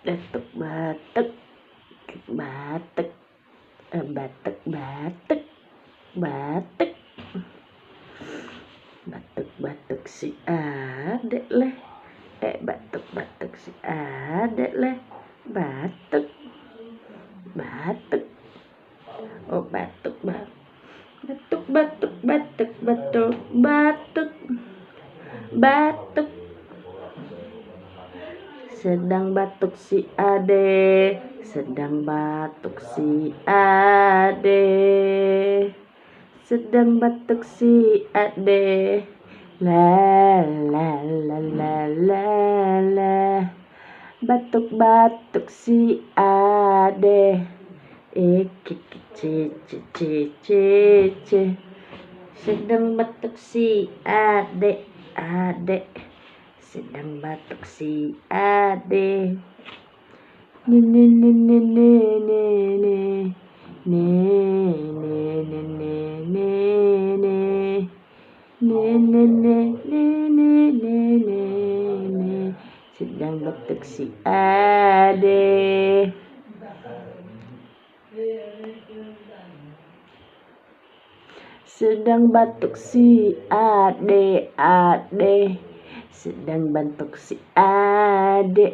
batuk batuk batuk batuk batuk batuk batuk batuk si adek leh batuk batuk si adek leh batuk batuk oh batuk batuk batuk batuk batuk batuk batuk sedang batuk si ade, sedang batuk si ade, sedang batuk si ade, la la la la la la, batuk batuk si ade, ce, sedang batuk si ade, sedang batuk si ade, ne ne ne ne ne ne ne ne ne ne ne ne ne sedang batuk si ade. Sedang batuk si ade, sedang batuk si ade.